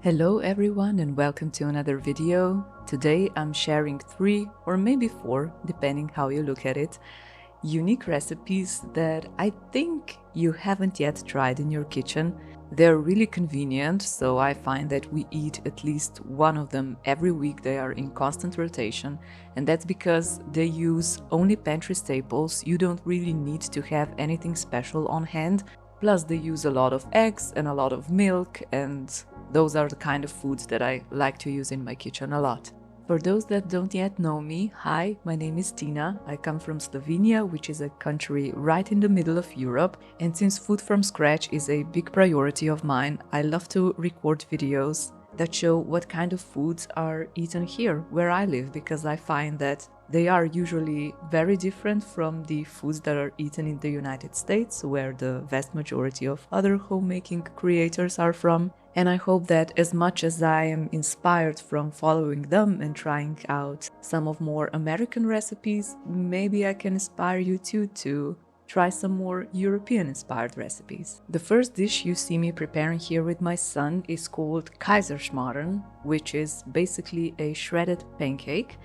Hello everyone and welcome to another video. Today I'm sharing 3 or maybe 4, depending how you look at it, unique recipes that I think you haven't yet tried in your kitchen. They're really convenient, so I find that we eat at least one of them every week. They are in constant rotation, and that's because they use only pantry staples. You don't really need to have anything special on hand. Plus they use a lot of eggs and a lot of milk, and those are the kind of foods that I like to use in my kitchen a lot. For those that don't yet know me, hi, my name is Tina. I come from Slovenia, which is a country right in the middle of Europe. And since food from scratch is a big priority of mine, I love to record videos that show what kind of foods are eaten here, where I live, because I find that they are usually very different from the foods that are eaten in the United States, where the vast majority of other homemaking creators are from. And I hope that as much as I am inspired from following them and trying out some of more American recipes, maybe I can inspire you too to try some more European-inspired recipes. The first dish you see me preparing here with my son is called Kaiserschmarrn, which is basically a shredded pancake.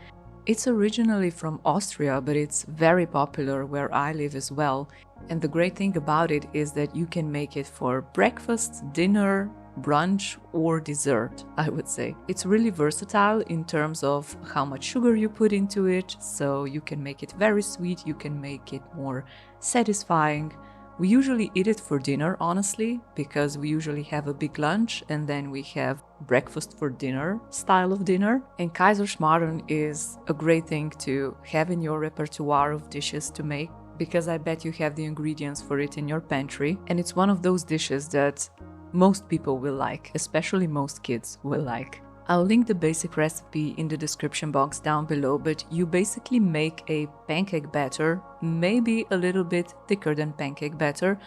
It's originally from Austria, but it's very popular where I live as well. And the great thing about it is that you can make it for breakfast, dinner, brunch or dessert, I would say. It's really versatile in terms of how much sugar you put into it, so you can make it very sweet, you can make it more satisfying. We usually eat it for dinner, honestly, because we usually have a big lunch and then we have breakfast for dinner style of dinner. And Kaiserschmarrn is a great thing to have in your repertoire of dishes to make, because I bet you have the ingredients for it in your pantry. And it's one of those dishes that most people will like, especially most kids will like. I'll link the basic recipe in the description box down below, but you basically make a pancake batter, maybe a little bit thicker than pancake batter.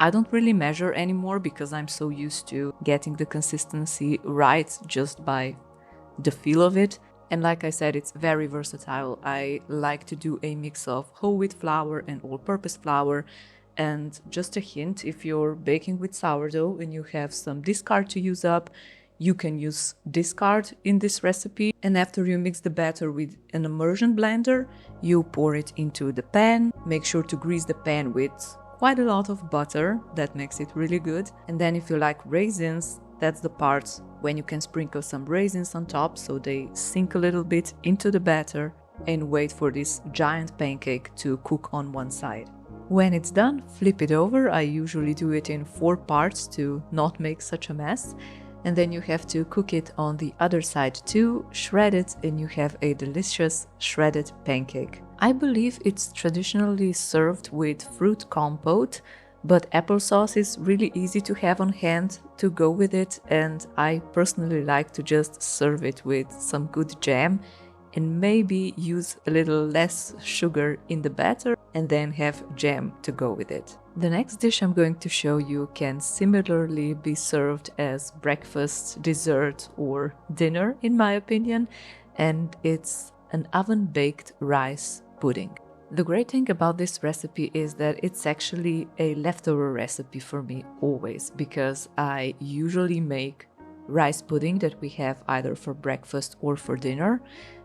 I don't really measure anymore because I'm so used to getting the consistency right just by the feel of it. And like I said, it's very versatile. I like to do a mix of whole wheat flour and all-purpose flour. And just a hint, if you're baking with sourdough and you have some discard to use up, you can use discard in this recipe. And after you mix the batter with an immersion blender, you pour it into the pan. Make sure to grease the pan with quite a lot of butter. That makes it really good. And then if you like raisins, that's the part when you can sprinkle some raisins on top so they sink a little bit into the batter, and wait for this giant pancake to cook on one side. When it's done, flip it over. I usually do it in 4 parts to not make such a mess. And then you have to cook it on the other side too, shred it, and you have a delicious shredded pancake. I believe it's traditionally served with fruit compote, but applesauce is really easy to have on hand to go with it, and I personally like to just serve it with some good jam and maybe use a little less sugar in the batter and then have jam to go with it. The next dish I'm going to show you can similarly be served as breakfast, dessert or dinner in my opinion, and it's an oven-baked rice pudding. The great thing about this recipe is that it's actually a leftover recipe for me always, because I usually make rice pudding that we have either for breakfast or for dinner,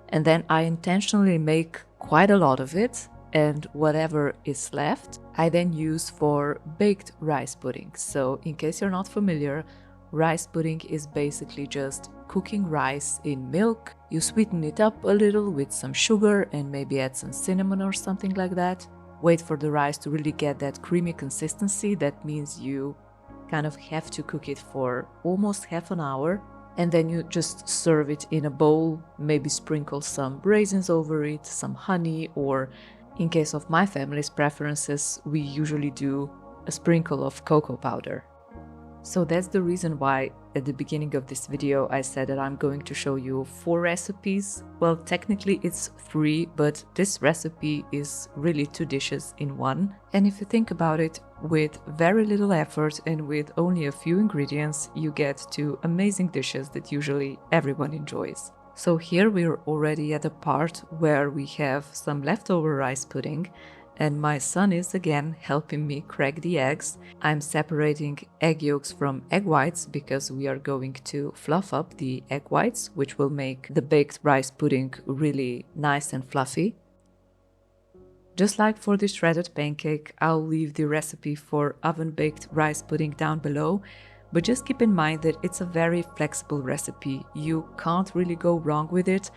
and then I intentionally make quite a lot of it, and whatever is left I then use for baked rice pudding. So in case you're not familiar, rice pudding is basically just cooking rice in milk. You sweeten it up a little with some sugar and maybe add some cinnamon or something like that. Wait for the rice to really get that creamy consistency. That means you kind of have to cook it for almost half an hour. And then you just serve it in a bowl, maybe sprinkle some raisins over it, some honey, or in case of my family's preferences, we usually do a sprinkle of cocoa powder. So that's the reason why at the beginning of this video I said that I'm going to show you 4 recipes. Well, technically it's 3, but this recipe is really 2 dishes in one. And if you think about it, with very little effort and with only a few ingredients, you get 2 amazing dishes that usually everyone enjoys. So here we're already at a part where we have some leftover rice pudding, and my son is again helping me crack the eggs. I'm separating egg yolks from egg whites because we are going to fluff up the egg whites, which will make the baked rice pudding really nice and fluffy. Just like for the shredded pancake, I'll leave the recipe for oven-baked rice pudding down below, but just keep in mind that it's a very flexible recipe. You can't really go wrong with it.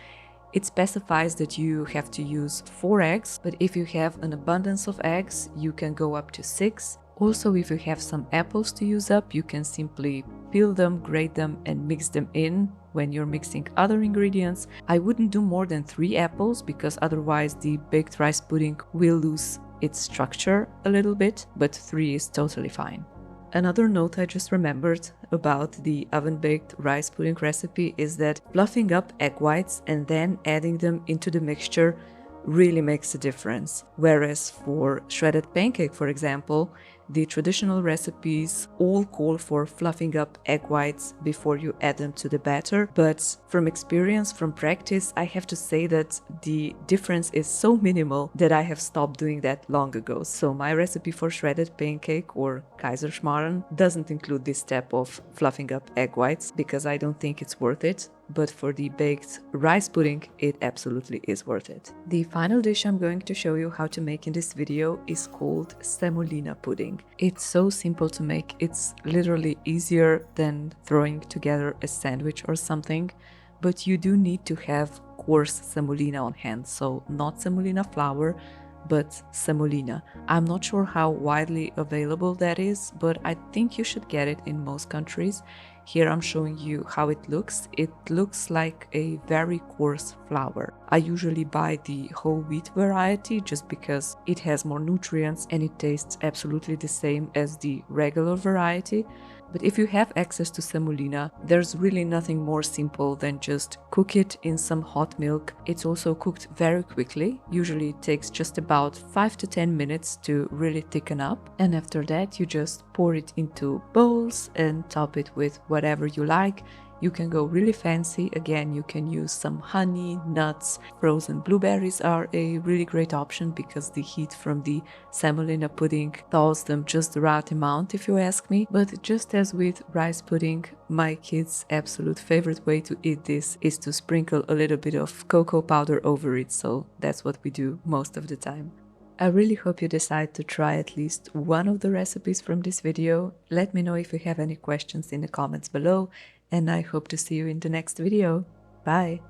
It specifies that you have to use 4 eggs, but if you have an abundance of eggs, you can go up to 6. Also, if you have some apples to use up, you can simply peel them, grate them, and mix them in when you're mixing other ingredients. I wouldn't do more than 3 apples because otherwise the baked rice pudding will lose its structure a little bit, but 3 is totally fine. Another note I just remembered about the oven-baked rice pudding recipe is that fluffing up egg whites and then adding them into the mixture really makes a difference. Whereas for shredded pancake, for example, the traditional recipes all call for fluffing up egg whites before you add them to the batter, but from experience, from practice, I have to say that the difference is so minimal that I have stopped doing that long ago. So my recipe for shredded pancake or Kaiserschmarrn doesn't include this step of fluffing up egg whites because I don't think it's worth it. But for the baked rice pudding, it absolutely is worth it. The final dish I'm going to show you how to make in this video is called Semolina pudding. It's so simple to make, it's literally easier than throwing together a sandwich or something, but you do need to have coarse semolina on hand, so not semolina flour, but semolina. I'm not sure how widely available that is, but I think you should get it in most countries. Here I'm showing you how it looks. It looks like a very coarse flour. I usually buy the whole wheat variety just because it has more nutrients and it tastes absolutely the same as the regular variety. But if you have access to semolina, there's really nothing more simple than just cook it in some hot milk. It's also cooked very quickly. Usually it takes just about 5 to 10 minutes to really thicken up. And after that, you just pour it into bowls and top it with whatever you like. You can go really fancy. Again, you can use some honey, nuts. Frozen blueberries are a really great option because the heat from the semolina pudding thaws them just the right amount, if you ask me. But just as with rice pudding, my kids' absolute favorite way to eat this is to sprinkle a little bit of cocoa powder over it, so that's what we do most of the time. I really hope you decide to try at least one of the recipes from this video. Let me know if you have any questions in the comments below, and I hope to see you in the next video. Bye!